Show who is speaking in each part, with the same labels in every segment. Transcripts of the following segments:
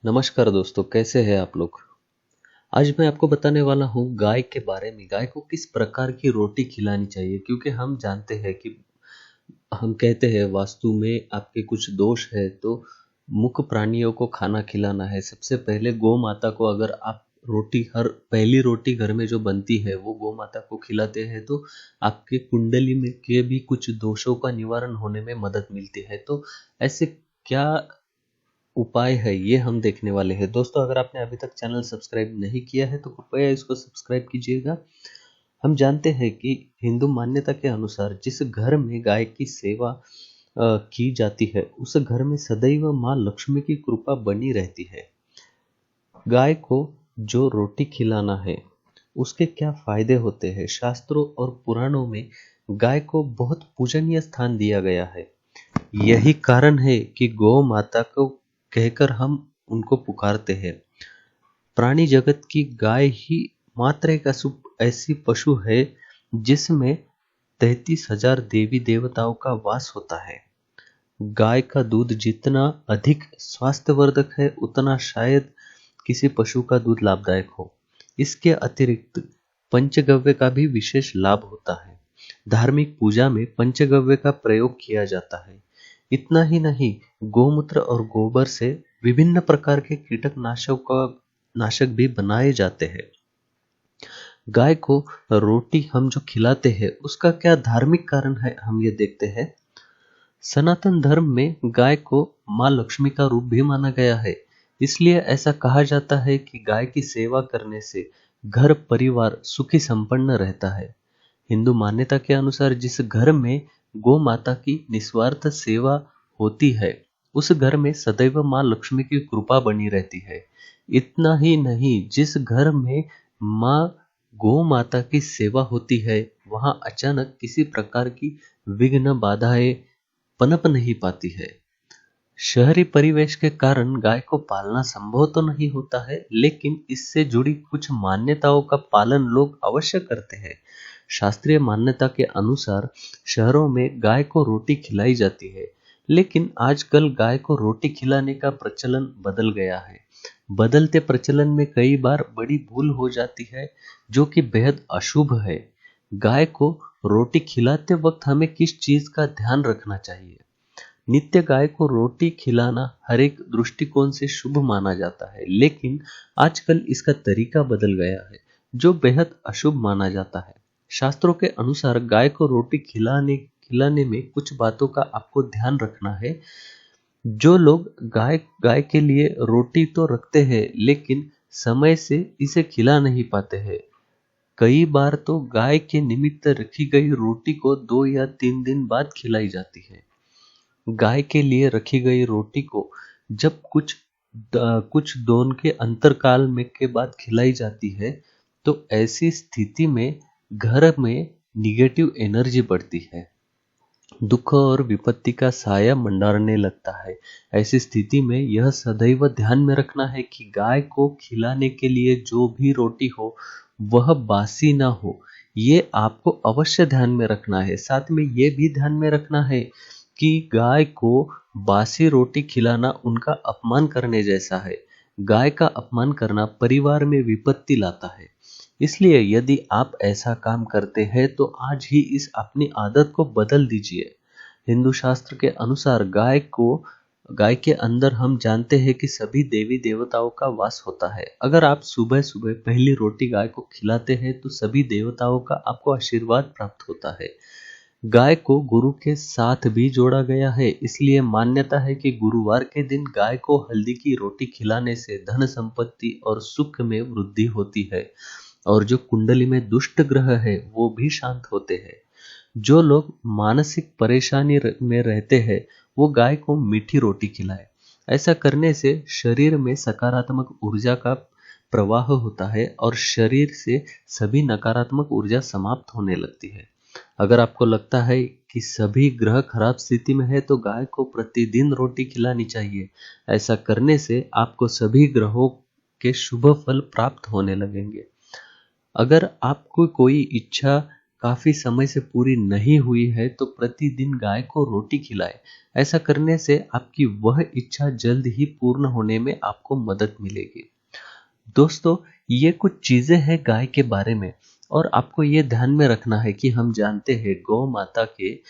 Speaker 1: नमस्कार दोस्तों, कैसे हैं आप लोग। आज मैं आपको बताने वाला हूँ गाय के बारे में। गाय को किस प्रकार की रोटी खिलानी चाहिए, क्योंकि हम जानते हैं कि हम कहते हैं वास्तु में आपके कुछ दोष है, तो मुख्य प्राणियों को खाना खिलाना है। सबसे पहले गौ माता को अगर आप हर पहली रोटी घर में जो बनती है वो गौ माता को खिलाते हैं, तो आपके कुंडली में के भी कुछ दोषों का निवारण होने में मदद मिलती है। तो ऐसे क्या उपाय है, ये हम देखने वाले हैं। दोस्तों, अगर आपने अभी तक चैनल सब्सक्राइब नहीं किया है तो कृपया इसको सब्सक्राइब कीजिएगा। हम जानते हैं कि हिंदू मान्यता के अनुसार जिस घर में गाय की सेवा की जाती है, उस घर में सदैव माँ लक्ष्मी की कृपा बनी रहती है। गाय को जो रोटी खिलाना है, उसके क्या फायदे होते हैं। शास्त्रों और पुराणों में गाय को बहुत पूजनीय स्थान दिया गया है। यही कारण है कि गौ माता को कहकर हम उनको पुकारते हैं। प्राणी जगत की गाय ही मात्र एक ऐसी पशु है जिसमें 33,000 देवी देवताओं का वास होता है। गाय का दूध जितना अधिक स्वास्थ्यवर्धक है, उतना शायद किसी पशु का दूध लाभदायक हो। इसके अतिरिक्त पंचगव्य का भी विशेष लाभ होता है। धार्मिक पूजा में पंचगव्य का प्रयोग किया जाता है। इतना ही नहीं, गोमूत्र और गोबर से विभिन्न प्रकार के नाशक भी बनाए जाते हैं। गाय को रोटी हम जो खिलाते हैं, उसका क्या धार्मिक कारण है, हम ये देखते हैं। सनातन धर्म में गाय को माँ लक्ष्मी का रूप भी माना गया है। इसलिए ऐसा कहा जाता है कि गाय की सेवा करने से घर परिवार सुखी संपन्न रहता है। हिंदू मान्यता के अनुसार जिस घर में गौ माता की निस्वार्थ सेवा होती है, उस घर में सदैव माँ लक्ष्मी की कृपा बनी रहती है। इतना ही नहीं, जिस घर में माँ गौ माता की सेवा होती है, वहां अचानक किसी प्रकार की विघ्न बाधाएं पनप नहीं पाती है। शहरी परिवेश के कारण गाय को पालना संभव तो नहीं होता है, लेकिन इससे जुड़ी कुछ मान्यताओं का पालन लोग अवश्य करते हैं। शास्त्रीय मान्यता के अनुसार शहरों में गाय को रोटी खिलाई जाती है, लेकिन आजकल गाय को रोटी खिलाने का प्रचलन बदल गया है। बदलते प्रचलन में कई बार बड़ी भूल हो जाती है, जो कि बेहद अशुभ है। गाय को रोटी खिलाते वक्त हमें किस चीज का ध्यान रखना चाहिए। नित्य गाय को रोटी खिलाना हर एक दृष्टिकोण से शुभ माना जाता है, लेकिन आजकल इसका तरीका बदल गया है, जो बेहद अशुभ माना जाता है। शास्त्रों के अनुसार गाय को रोटी खिलाने में कुछ बातों का आपको ध्यान रखना है। जो लोग गाय गाय के लिए रोटी तो रखते हैं, लेकिन समय से इसे खिला नहीं पाते हैं। कई बार तो गाय के निमित्त रखी गई रोटी को 2 या 3 दिन बाद खिलाई जाती है। गाय के लिए रखी गई रोटी को जब कुछ दोन के अंतरकाल में के बाद खिलाई जाती है, तो ऐसी स्थिति में घर में निगेटिव एनर्जी बढ़ती है। दुख और विपत्ति का साया मंडारने लगता है। ऐसी स्थिति में यह सदैव ध्यान में रखना है कि गाय को खिलाने के लिए जो भी रोटी हो, वह बासी ना हो। ये आपको अवश्य ध्यान में रखना है। साथ में ये भी ध्यान में रखना है कि गाय को बासी रोटी खिलाना उनका अपमान करने जैसा है। गाय का अपमान करना परिवार में विपत्ति लाता है। इसलिए यदि आप ऐसा काम करते हैं, तो आज ही इस अपनी आदत को बदल दीजिए। हिंदू शास्त्र के अनुसार गाय के अंदर हम जानते हैं कि सभी देवी देवताओं का वास होता है। अगर आप सुबह सुबह पहली रोटी गाय को खिलाते हैं, तो सभी देवताओं का आपको आशीर्वाद प्राप्त होता है। गाय को गुरु के साथ भी जोड़ा गया है, इसलिए मान्यता है कि गुरुवार के दिन गाय को हल्दी की रोटी खिलाने से धन संपत्ति और सुख में वृद्धि होती है, और जो कुंडली में दुष्ट ग्रह है वो भी शांत होते हैं। जो लोग मानसिक परेशानी में रहते हैं, वो गाय को मीठी रोटी खिलाए। ऐसा करने से शरीर में सकारात्मक ऊर्जा का प्रवाह होता है और शरीर से सभी नकारात्मक ऊर्जा समाप्त होने लगती है। अगर आपको लगता है कि सभी ग्रह खराब स्थिति में है, तो गाय को प्रतिदिन रोटी खिलानी चाहिए। ऐसा करने से आपको सभी ग्रहों के शुभ फल प्राप्त होने लगेंगे। अगर आपको कोई इच्छा काफी समय से पूरी नहीं हुई है तो प्रतिदिन गाय को रोटी खिलाएं। ऐसा करने से आपकी वह इच्छा जल्द ही पूर्ण होने में आपको मदद मिलेगी। दोस्तों, ये कुछ चीजें हैं गाय के बारे में। और आपको ये ध्यान में रखना है कि हम जानते हैं गौ माता के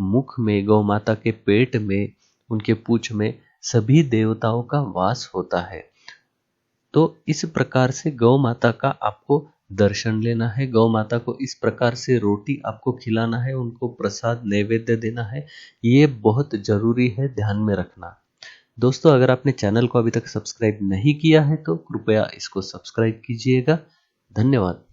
Speaker 1: मुख में, गौ माता के पेट में, उनके पूंछ में सभी देवताओं का वास होता है। तो इस प्रकार से गौ माता का आपको दर्शन लेना है, गौ माता को इस प्रकार से रोटी आपको खिलाना है, उनको प्रसाद नैवेद्य देना है। ये बहुत जरूरी है, ध्यान में रखना। दोस्तों, अगर आपने चैनल को अभी तक सब्सक्राइब नहीं किया है तो कृपया इसको सब्सक्राइब कीजिएगा। धन्यवाद।